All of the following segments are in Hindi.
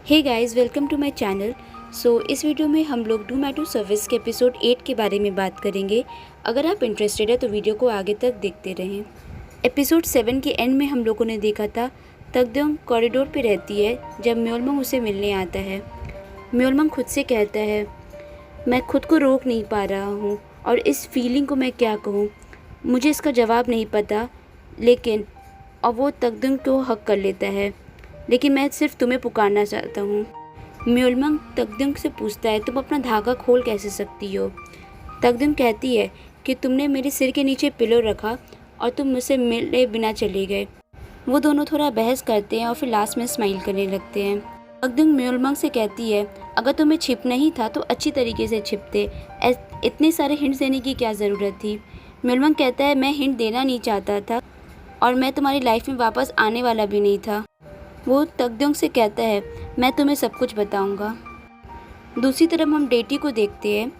Hey guys, welcome to my channel. इस वीडियो में हम लोग डोमैटो सर्विस के एपिसोड 8 के बारे में बात करेंगे। अगर आप इंटरेस्टेड है तो वीडियो को आगे तक देखते रहें। एपिसोड 7 के एंड में हम लोगों ने देखा था तकद्योंग कॉरिडोर पे रहती है जब म्योलमंग उसे मिलने आता है। म्योलमंग खुद से कहता है, मैं खुद को रोक नहीं पा रहा हूँ और इस फीलिंग को मैं क्या कहूँ, मुझे इसका जवाब नहीं पता। लेकिन और वो तकद्योंग को हक कर लेता है, लेकिन मैं सिर्फ तुम्हें पुकारना चाहता हूँ। म्योलमंग तकद्योंग से पूछता है, तुम अपना धागा खोल कैसे सकती हो। तकद्योंग कहती है कि तुमने मेरे सिर के नीचे पिलो रखा और तुम मुझसे मिले बिना चले गए। वो दोनों थोड़ा बहस करते हैं और फिर लास्ट में स्माइल करने लगते हैं। तकद्योंग म्योलमंग से कहती है, अगर तुम्हें छिपना ही था तो अच्छी तरीके से छिपते, इतने सारे हिंट्स देने की क्या ज़रूरत थी। म्योलमंग कहता है, मैं हिंट देना नहीं चाहता था और मैं तुम्हारी लाइफ में वापस आने वाला भी नहीं था। वो तकद्योंग से कहता है, मैं तुम्हें सब कुछ बताऊंगा। दूसरी तरफ हम डेटी को देखते हैं।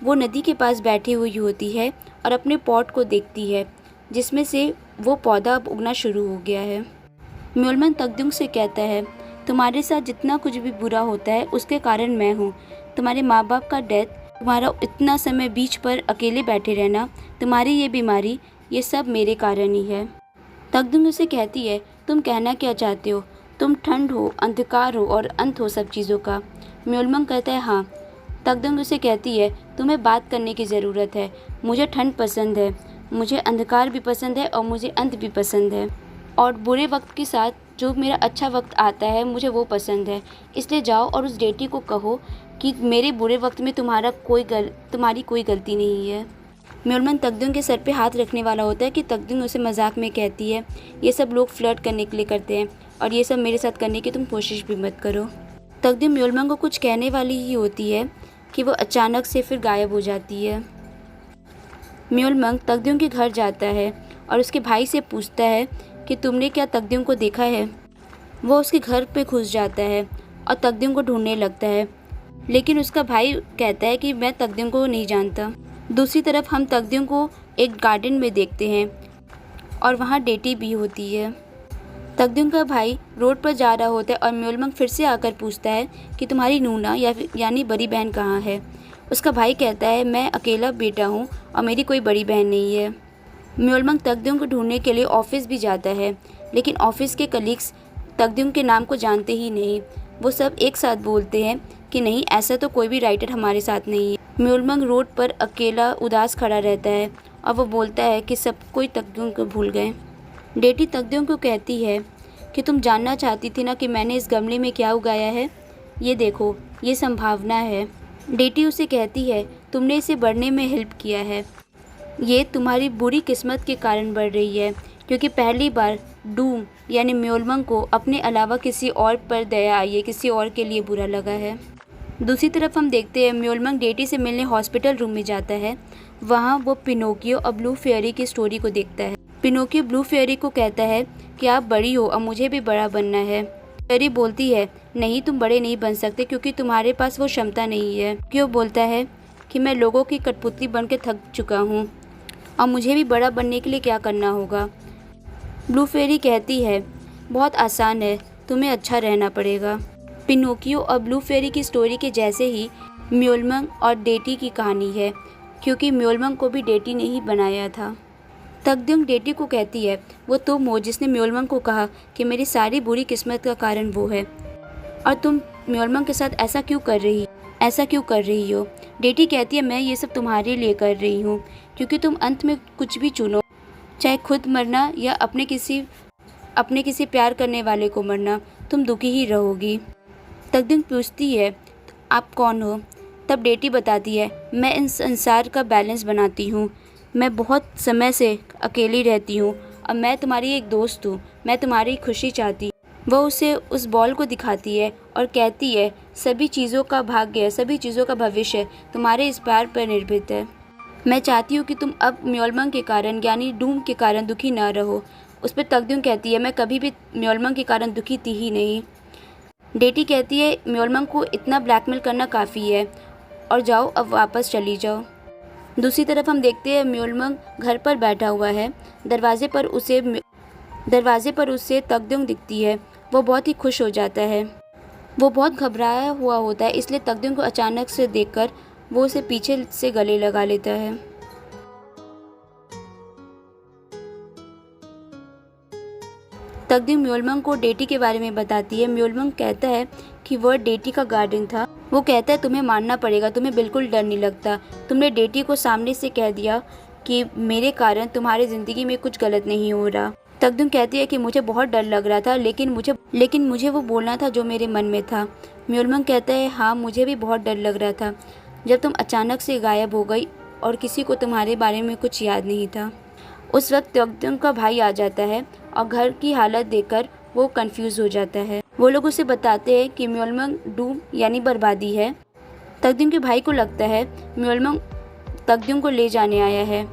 वो नदी के पास बैठी हुई होती है और अपने पॉट को देखती है जिसमें से वो पौधा अब उगना शुरू हो गया है। म्योलमंग तकद्योंग से कहता है, तुम्हारे साथ जितना कुछ भी बुरा होता है उसके कारण मैं हूँ। तुम्हारे माँ बाप का डेथ, तुम्हारा इतना समय बीच पर अकेले बैठे रहना, तुम्हारी ये बीमारी, ये सब मेरे कारण ही है। तकद्योंग उसे कहती है, तुम कहना क्या चाहते हो, तुम ठंड हो, अंधकार हो और अंत हो सब चीज़ों का। म्योलमंग कहता है, हाँ। तकद्योंग उसे कहती है, तुम्हें बात करने की ज़रूरत है। मुझे ठंड पसंद है, मुझे अंधकार भी पसंद है और मुझे अंत भी पसंद है। और बुरे वक्त के साथ जो मेरा अच्छा वक्त आता है मुझे वो पसंद है। इसलिए जाओ और उस डेटी को कहो कि मेरे बुरे वक्त में तुम्हारी कोई गलती नहीं है। म्योलमंग तकद्योंग के सर पे हाथ रखने वाला होता है कि तकद्योंग उसे मजाक में कहती है, ये सब लोग फ्लर्ट करने के लिए करते हैं और ये सब मेरे साथ करने की तुम कोशिश भी मत करो। तकद्योंग म्योलमंग को कुछ कहने वाली ही होती है कि वो अचानक से फिर गायब हो जाती है। म्योलमंग तकद्योंग के घर जाता है और उसके भाई से पूछता है कि तुमने क्या तकद्योंग को देखा है। वो उसके घर पे घुस जाता है और तकद्योंग को ढूंढने लगता है, लेकिन उसका भाई कहता है कि मैं तकद्योंग को नहीं जानता। दूसरी तरफ हम तकद्योंग को एक गार्डन में देखते हैं और वहाँ डेटी भी होती है। तकद्योंग का भाई रोड पर जा रहा होता है और म्योलमंग फिर से आकर पूछता है कि तुम्हारी नूना यानी बड़ी बहन कहाँ है। उसका भाई कहता है, मैं अकेला बेटा हूँ और मेरी कोई बड़ी बहन नहीं है। म्योलमंग तकद्योंग को ढूंढने के लिए ऑफिस भी जाता है, लेकिन ऑफिस के कलीग्स तकद्योंग के नाम को जानते ही नहीं। वो सब एक साथ बोलते हैं कि नहीं, ऐसा तो कोई भी राइटर हमारे साथ नहीं है। म्योलमंग रोड पर अकेला उदास खड़ा रहता है और वो बोलता है कि सब कोई तकद्योंग को भूल गए। डेटी तकद्योंग को कहती है कि तुम जानना चाहती थी ना कि मैंने इस गमले में क्या उगाया है। ये देखो, ये संभावना है। डेटी उसे कहती है, तुमने इसे बढ़ने में हेल्प किया है। ये तुम्हारी बुरी किस्मत के कारण बढ़ रही है, क्योंकि पहली बार डूम यानी म्योलमंग को अपने अलावा किसी और पर दया आई है, किसी और के लिए बुरा लगा है। दूसरी तरफ हम देखते हैं म्योलमंग डेटी से मिलने हॉस्पिटल रूम में जाता है। वहाँ वो पिनोकियो और ब्लू फेयरी की स्टोरी को देखता है। पिनोकियो ब्लू फेयरी को कहता है कि आप बड़ी हो और मुझे भी बड़ा बनना है। फेयरी बोलती है, नहीं, तुम बड़े नहीं बन सकते क्योंकि तुम्हारे पास वो क्षमता नहीं है। क्यों बोलता है कि मैं लोगों की कठपुतली बन के थक चुका हूँ और मुझे भी बड़ा बनने के लिए क्या करना होगा। ब्लू फेयरी कहती है, बहुत आसान है, तुम्हें अच्छा रहना पड़ेगा। पिनोकियो और ब्लू फेयरी की स्टोरी के जैसे ही म्योलमंग और डेटी की कहानी है, क्योंकि म्योलमंग को भी डेटी ने ही बनाया था। तकद्योंग डेटी को कहती है, वो तुम हो जिसने म्योलमंग को कहा कि मेरी सारी बुरी किस्मत का कारण वो है, और तुम म्योलमंग के साथ ऐसा क्यों कर रही हो। डेटी कहती है, मैं ये सब तुम्हारे लिए कर रही हूँ, क्योंकि तुम अंत में कुछ भी चुनो, चाहे खुद मरना या अपने किसी प्यार करने वाले को मरना, तुम दुखी ही रहोगी। तकद्योंग पूछती है, आप कौन हो। तब डेटी बताती है, मैं इन संसार का बैलेंस बनाती हूँ, मैं बहुत समय से अकेली रहती हूँ और मैं तुम्हारी एक दोस्त हूँ, मैं तुम्हारी खुशी चाहती। वह उसे उस बॉल को दिखाती है और कहती है, सभी चीज़ों का भाग्य, सभी चीज़ों का भविष्य तुम्हारे इस प्यार पर निर्भर है। मैं चाहती हूँ कि तुम अब म्योलमंग के कारण यानी डूम के कारण दुखी ना रहो। उस पर तकद्योंग कहती है, मैं कभी भी म्योलमंग के कारण दुखी थी ही नहीं। डेटी कहती है, म्योलमंग को इतना ब्लैकमेल करना काफ़ी है और जाओ, अब वापस चली जाओ। दूसरी तरफ हम देखते हैं म्योलमंग घर पर बैठा हुआ है। दरवाजे पर उसे तकद्योंग दिखती है। वो बहुत ही खुश हो जाता है। वो बहुत घबराया हुआ होता है, इसलिए तकदीम को अचानक से देखकर वो उसे पीछे से गले लगा लेता है। तकदीम म्योलमंग को डेटी के बारे में बताती है। म्योलमंग कहता है कि वह डेटी का गार्डन था। वो कहता है तुम्हें मानना पड़ेगा, तुम्हें बिल्कुल डर नहीं लगता। तुमने डेटी को सामने से कह दिया कि मेरे कारण तुम्हारी ज़िंदगी में कुछ गलत नहीं हो रहा। तकदीम कहती है कि मुझे बहुत डर लग रहा था, लेकिन मुझे वो बोलना था जो मेरे मन में था। म्योलमंग कहता है हाँ, मुझे भी बहुत डर लग रहा था जब तुम अचानक से गायब हो गई और किसी को तुम्हारे बारे में कुछ याद नहीं था। उस वक्त तकदीम का भाई आ जाता है और घर की हालत देखकर वो कंफ्यूज हो जाता है। वो लोग उसे बताते हैं कि म्योलमंग डूम यानी बर्बादी है। तकदीम के भाई को लगता है म्योलमंग तकदीम को ले जाने आया है,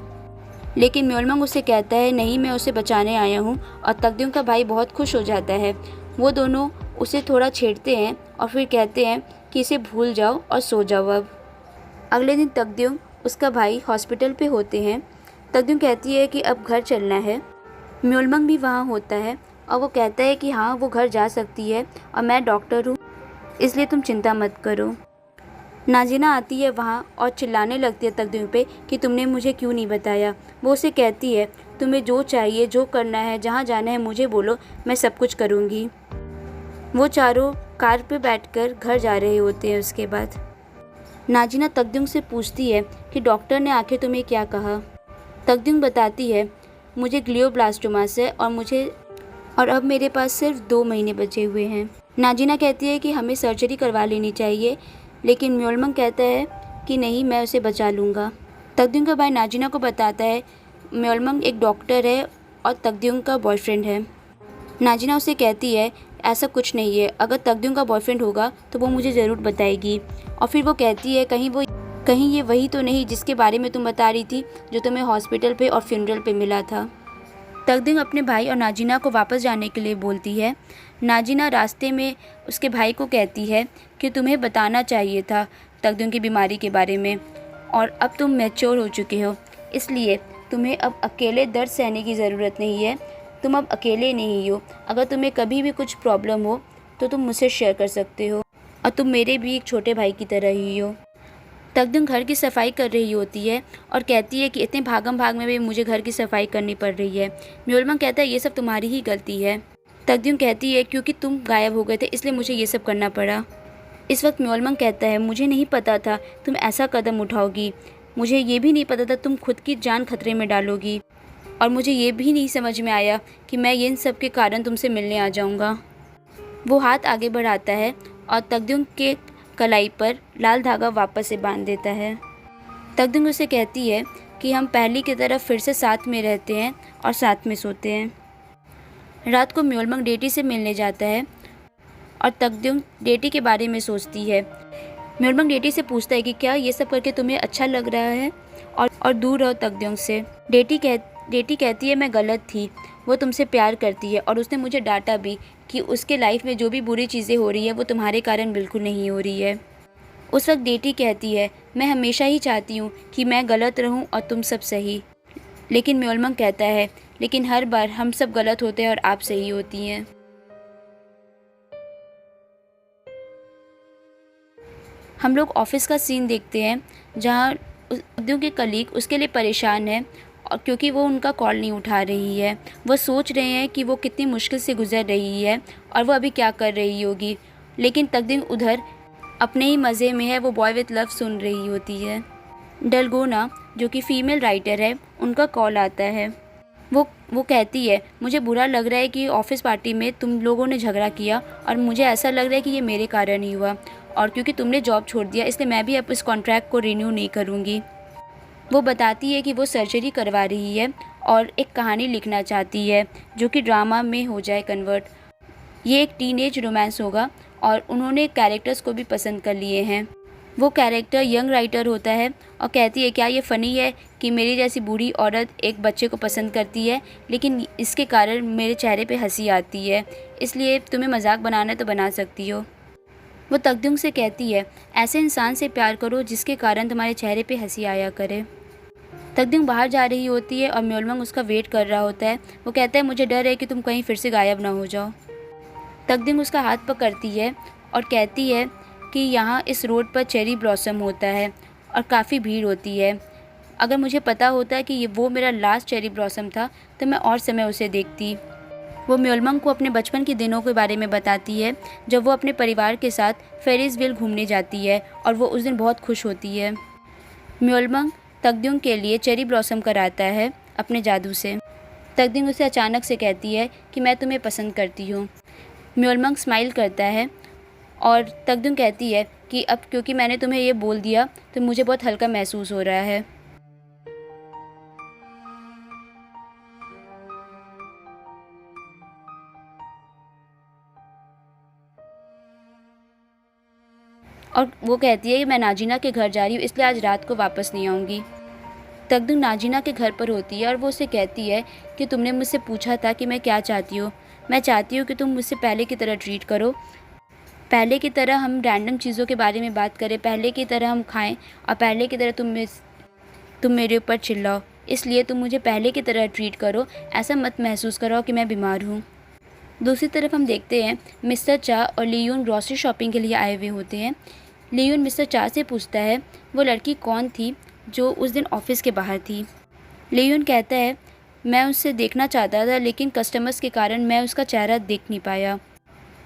लेकिन म्योलमंग उसे कहता है नहीं, मैं उसे बचाने आया हूँ। और तकदीम का भाई बहुत खुश हो जाता है। वो दोनों उसे थोड़ा छेड़ते हैं और फिर कहते हैं कि इसे भूल जाओ और सो जाओ अब। अगले दिन तकदीम उसका भाई हॉस्पिटल पे होते हैं। तकदीम कहती है कि अब घर चलना है। म्योलमंग भी वहाँ होता है और वो कहता है कि हाँ, वो घर जा सकती है और मैं डॉक्टर हूँ, इसलिए तुम चिंता मत करो। नाजिना आती है वहाँ और चिल्लाने लगती है तकदीम पे कि तुमने मुझे क्यों नहीं बताया। वो उसे कहती है तुम्हें जो चाहिए, जो करना है, जहाँ जाना है मुझे बोलो, मैं सब कुछ करूँगी। वो चारों कार पे बैठकर घर जा रहे होते हैं। उसके बाद नाजिना तकदीम से पूछती है कि डॉक्टर ने आखिर तुम्हें क्या कहा। तकदीम बताती है मुझे ग्लियोब्लास्टोमा है और अब मेरे पास सिर्फ 2 महीने बचे हुए हैं। नाजिना कहती है कि हमें सर्जरी करवा लेनी चाहिए, लेकिन म्योलमंग कहता है कि नहीं, मैं उसे बचा लूँगा। तकदीम का भाई नाजिना को बताता है म्योलमंग एक डॉक्टर है और तकदीम का बॉयफ्रेंड है। नाजिना उसे कहती है ऐसा कुछ नहीं है, अगर तकदीम का बॉयफ्रेंड होगा तो वो मुझे ज़रूर बताएगी। और फिर वो कहती है कहीं ये वही तो नहीं जिसके बारे में तुम बता रही थी, जो तुम्हें हॉस्पिटल पे और फ्यूनरल पे मिला था। तकदीम अपने भाई और नाजिना को वापस जाने के लिए बोलती है। नाजिना रास्ते में उसके भाई को कहती है कि तुम्हें बताना चाहिए था तकदीम की बीमारी के बारे में, और अब तुम मैच्योर हो चुके हो, इसलिए तुम्हें अब अकेले दर्द सहने की ज़रूरत नहीं है। तुम अब अकेले नहीं हो। अगर तुम्हें कभी भी कुछ प्रॉब्लम हो तो तुम मुझसे शेयर कर सकते हो, और तुम मेरे भी एक छोटे भाई की तरह ही हो। तकदीम घर की सफाई कर रही होती है और कहती है कि इतने भागम भाग में भी मुझे घर की सफाई करनी पड़ रही है। म्योलमंग कहता है ये सब तुम्हारी ही गलती है। तकदीम कहती है क्योंकि तुम गायब हो गए थे इसलिए मुझे ये सब करना पड़ा। इस वक्त म्योलमंग कहता है मुझे नहीं पता था तुम ऐसा कदम उठाओगी, मुझे ये भी नहीं पता था तुम खुद की जान खतरे में डालोगी, और मुझे ये भी नहीं समझ में आया कि मैं इन सब के कारण तुमसे मिलने आ जाऊँगा। वो हाथ आगे बढ़ाता है और तकदीम के कलाई पर लाल धागा वापस से बांध देता है। तकदीम उसे कहती है कि हम पहली की तरफ फिर से साथ में रहते हैं और साथ में सोते हैं। रात को म्योलमंग डेटी से मिलने जाता है और तकदीम डेटी के बारे में सोचती है। म्योलमंग डेटी से पूछता है कि क्या ये सब करके तुम्हें अच्छा लग रहा है और दूर रहो तकदीम से। डेटी कहती है मैं गलत थी, वो तुमसे प्यार करती है और उसने मुझे डांटा भी कि उसके लाइफ में जो भी बुरी चीज़ें हो रही है वो तुम्हारे कारण बिल्कुल नहीं हो रही है। उस वक्त डेटी कहती है मैं हमेशा ही चाहती हूँ कि मैं गलत रहूँ और तुम सब सही, लेकिन म्योलमंग कहता है लेकिन हर बार हम सब गलत होते हैं और आप सही होती हैं। हम लोग ऑफिस का सीन देखते हैं जहाँ तकदीम के कलीग उसके लिए परेशान है और क्योंकि वो उनका कॉल नहीं उठा रही है। वो सोच रहे हैं कि वो कितनी मुश्किल से गुजर रही है और वो अभी क्या कर रही होगी, लेकिन तकदीम उधर अपने ही मज़े में है। वो बॉय विथ लव सुन रही होती है। डलगोना जो कि फ़ीमेल राइटर है, उनका कॉल आता है। वो कहती है मुझे बुरा लग रहा है कि ऑफिस पार्टी में तुम लोगों ने झगड़ा किया और मुझे ऐसा लग रहा है कि ये मेरे कारण ही हुआ, और क्योंकि तुमने जॉब छोड़ दिया इसलिए मैं भी अब इस कॉन्ट्रैक्ट को रिन्यू नहीं करूँगी। वो बताती है कि वो सर्जरी करवा रही है और एक कहानी लिखना चाहती है जो कि ड्रामा में हो जाए कन्वर्ट। ये एक टीनेज रोमांस होगा और उन्होंने कैरेक्टर्स को भी पसंद कर लिए हैं। वो कैरेक्टर यंग राइटर होता है और कहती है क्या ये फ़नी है कि मेरी जैसी बूढ़ी औरत एक बच्चे को पसंद करती है, लेकिन इसके कारण मेरे चेहरे पे हंसी आती है, इसलिए तुम्हें मजाक बनाना है तो बना सकती हो। वो तकदीम से कहती है ऐसे इंसान से प्यार करो जिसके कारण तुम्हारे चेहरे पे हंसी आया करे। तकदीम बाहर जा रही होती है और म्योलमंग उसका वेट कर रहा होता है। वो कहता है मुझे डर है कि तुम कहीं फिर से गायब ना हो जाओ। तकदीम उसका हाथ पकड़ती है और कहती है कि यहाँ इस रोड पर चेरी ब्लॉसम होता है और काफ़ी भीड़ होती है। अगर मुझे पता होता कि वो मेरा लास्ट चेरी ब्लॉसम था तो मैं और समय उसे देखती। वो म्योलमंग को अपने बचपन के दिनों के बारे में बताती है जब वो अपने परिवार के साथ फेरिस व्हील घूमने जाती है और वो उस दिन बहुत खुश होती है। म्योलमंग तकद्युंग के लिए चेरी ब्लॉसम कराता है अपने जादू से। तकद्युंग उसे अचानक से कहती है कि मैं तुम्हें पसंद करती हूँ। म्योलमंग स्माइल करता है और तकद्युंग कहती है कि अब क्योंकि मैंने तुम्हें ये बोल दिया तो मुझे बहुत हल्का महसूस हो रहा है। और वो कहती है कि मैं नाजिना के घर जा रही हूँ, इसलिए आज रात को वापस नहीं आऊँगी। तकद्युंग नाजिना के घर पर होती है और वो उसे कहती है कि तुमने मुझसे पूछा था कि मैं क्या चाहती हूँ। मैं चाहती हूँ कि तुम मुझसे पहले की तरह ट्रीट करो, पहले की तरह हम रैंडम चीज़ों के बारे में बात करें, पहले की तरह हम खाएं और पहले की तरह तुम मेरे ऊपर चिल्लाओ। इसलिए तुम मुझे पहले की तरह ट्रीट करो, ऐसा मत महसूस कराओ कि मैं बीमार हूँ। दूसरी तरफ हम देखते हैं मिस्टर चा और लियून ग्रॉसरी शॉपिंग के लिए आए हुए होते हैं। लियून मिस्टर चा से पूछता है वो लड़की कौन थी जो उस दिन ऑफिस के बाहर थी। लियून कहता है मैं उससे देखना चाहता था लेकिन कस्टमर्स के कारण मैं उसका चेहरा देख नहीं पाया।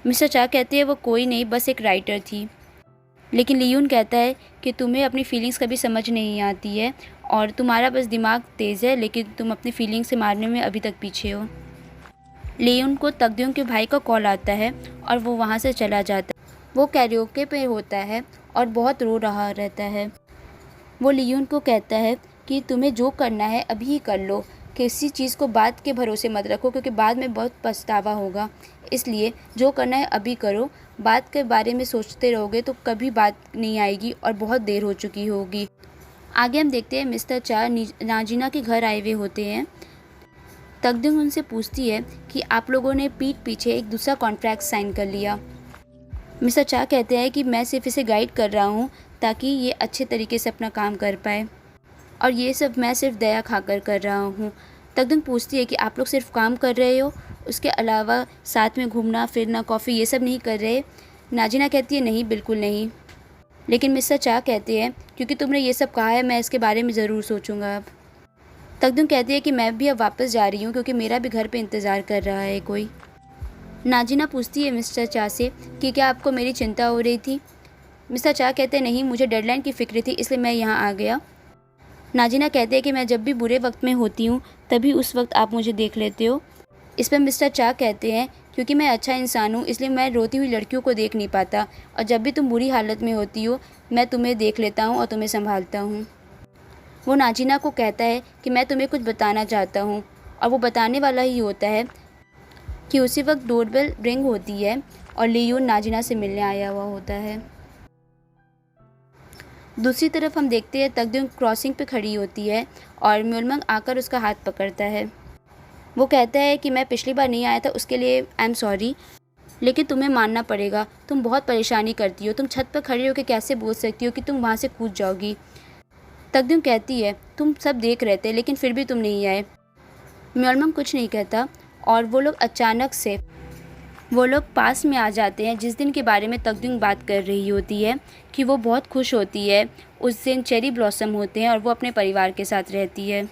मिस्टर चा कहते हैं वो कोई नहीं, बस एक राइटर थी। लेकिन लियून कहता है कि तुम्हें अपनी फीलिंग्स कभी समझ नहीं आती है और तुम्हारा बस दिमाग तेज़ है, लेकिन तुम अपनी फीलिंग्स से मारने में अभी तक पीछे हो। लियून को तकद्युंग के भाई का कॉल आता है और वो वहाँ से चला जाता है। वो कैरियोके पे होता है और बहुत रो रहा रहता है। वो लियून को कहता है कि तुम्हें जो करना है अभी ही कर लो, किसी चीज़ को बाद के भरोसे मत रखो क्योंकि बाद में बहुत पछतावा होगा। इसलिए जो करना है अभी करो, बात के बारे में सोचते रहोगे तो कभी बात नहीं आएगी और बहुत देर हो चुकी होगी। आगे हम देखते हैं मिस्टर चा नाजिना के घर आए हुए होते हैं। तकद्युंग उनसे पूछती है कि आप लोगों ने पीठ पीछे एक दूसरा कॉन्ट्रैक्ट साइन कर लिया। मिस्टर चा कहते हैं कि मैं सिर्फ इसे गाइड कर रहा हूँ ताकि ये अच्छे तरीके से अपना काम कर पाए और ये सब मैं सिर्फ दया खाकर कर रहा हूँ। तकद्युंग पूछती है कि आप लोग सिर्फ काम कर रहे हो, उसके अलावा साथ में घूमना फिरना कॉफ़ी ये सब नहीं कर रहे। नाजिना कहती है नहीं, बिल्कुल नहीं। लेकिन मिस्टर चा कहते हैं क्योंकि तुमने ये सब कहा है मैं इसके बारे में ज़रूर सोचूंगा अब। तकद्युंग कहती है कि मैं भी अब वापस जा रही हूँ क्योंकि मेरा भी घर पे इंतज़ार कर रहा है कोई। नाजिना पूछती है मिस्टर चा से कि क्या आपको मेरी चिंता हो रही थी। मिस्टर चा कहते हैं नहीं, मुझे डेडलाइन की फ़िक्र थी इसलिए मैं यहाँ आ गया। नाजिना कहते हैं कि मैं जब भी बुरे वक्त में होती हूँ तभी उस वक्त आप मुझे देख लेते हो। इस पर मिस्टर चा कहते हैं क्योंकि मैं अच्छा इंसान हूँ इसलिए मैं रोती हुई लड़कियों को देख नहीं पाता और जब भी तुम बुरी हालत में होती हो मैं तुम्हें देख लेता हूँ और तुम्हें संभालता हूँ। वो नाजिना को कहता है कि मैं तुम्हें कुछ बताना चाहता हूँ और वो बताने वाला ही होता है कि उसी वक्त डोरबेल रिंग होती है और लियून नाजिना से मिलने आया हुआ होता है। दूसरी तरफ हम देखते हैं तकद्युंग क्रॉसिंग पे खड़ी होती है और म्योलमंग आकर उसका हाथ पकड़ता है। वो कहता है कि मैं पिछली बार नहीं आया था उसके लिए आई एम सॉरी, लेकिन तुम्हें मानना पड़ेगा, तुम बहुत परेशानी करती हो, तुम छत पर खड़ी होकर कैसे बोल सकती हो कि तुम वहाँ से कूद जाओगी। तकद्युंग कहती है तुम सब देख रहे थे लेकिन फिर भी तुम नहीं आए। म्योलमंग कुछ नहीं कहता और वो लोग पास में आ जाते हैं जिस दिन के बारे में तकद्युंग बात कर रही होती है कि वो बहुत खुश होती है। उस दिन चेरी ब्लॉसम होते हैं और वो अपने परिवार के साथ रहती है।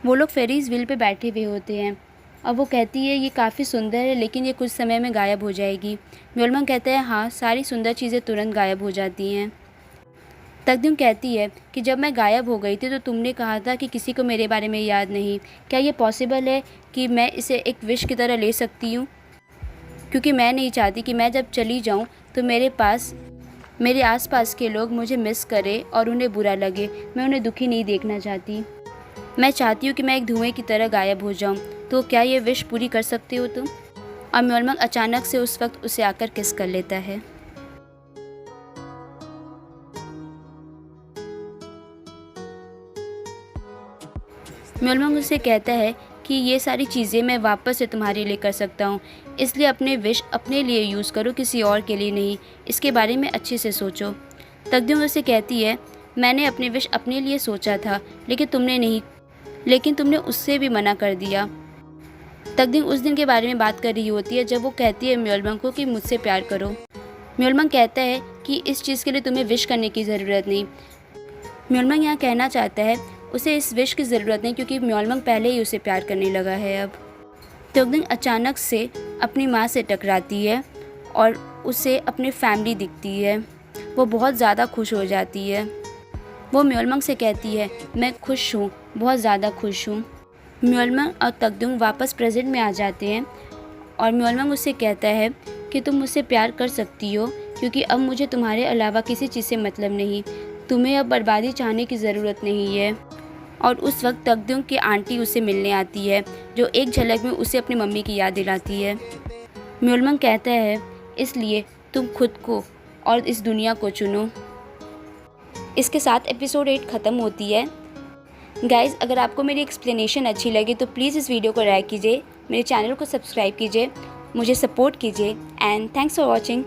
वो लोग फेरिस व्हील पे बैठे हुए होते हैं और वो कहती है ये काफ़ी सुंदर है लेकिन ये कुछ समय में गायब हो जाएगी। म्योलमंग कहता है हाँ, सारी सुंदर चीज़ें तुरंत गायब हो जाती हैं। तकद्युंग कहती है कि जब मैं गायब हो गई थी तो तुमने कहा था कि किसी को मेरे बारे में याद नहीं। क्या ये पॉसिबल है कि मैं इसे एक विश की तरह ले सकती हूँ? क्योंकि मैं नहीं चाहती कि मैं जब चली जाऊँ तो मेरे आसपास के लोग मुझे मिस करें और उन्हें बुरा लगे। मैं उन्हें दुखी नहीं देखना चाहती। मैं चाहती हूँ कि मैं एक धुएं की तरह गायब हो जाऊँ। तो क्या ये विश पूरी कर सकते हो तुम? और म्योलमंग अचानक से उस वक्त उसे आकर किस कर लेता है। म्योलमंग उसे कहता है कि ये सारी चीज़ें मैं वापस से तुम्हारे लिए कर सकता हूँ, इसलिए अपने विश अपने लिए यूज़ करो, किसी और के लिए नहीं। इसके बारे में अच्छे से सोचो। तकद्युंग उसे कहती है मैंने अपने विश अपने लिए सोचा था लेकिन तुमने उससे भी मना कर दिया। तकद्युंग उस दिन के बारे में बात कर रही होती है जब वो कहती है म्योलमंग को कि मुझसे प्यार करो। म्योलमंग कहता है कि इस चीज़ के लिए तुम्हें विश करने की ज़रूरत नहीं। म्योलमंग यहाँ कहना चाहता है उसे इस विश की ज़रूरत नहीं, क्योंकि म्योलमंग पहले ही उसे प्यार करने लगा है अब। त्योगदिंग अचानक से अपनी माँ से टकराती है और उसे अपनी फैमिली दिखती है। वो बहुत ज़्यादा खुश हो जाती है। वो म्योलमंग से कहती है मैं खुश हूँ, बहुत ज़्यादा खुश हूँ। म्योलमंग और त्योगदिंग वापस प्रेजेंट में आ जाते हैं और म्योलमंग उससे कहता है कि तुम मुझसे प्यार कर सकती हो, क्योंकि अब मुझे तुम्हारे अलावा किसी चीज़ से मतलब नहीं। तुम्हें अब बर्बादी चाहने की ज़रूरत नहीं है। और उस वक्त त्योगदिंग की आंटी उसे मिलने आती है, जो एक झलक में उसे अपनी मम्मी की याद दिलाती है। म्योलमंग कहता है इसलिए तुम खुद को और इस दुनिया को चुनो। इसके साथ एपिसोड 8 ख़त्म होती है। गाइज़, अगर आपको मेरी एक्सप्लेनेशन अच्छी लगी तो प्लीज़ इस वीडियो को लाइक कीजिए, मेरे चैनल को सब्सक्राइब कीजिए, मुझे सपोर्ट कीजिए एंड थैंक्स फॉर वॉचिंग।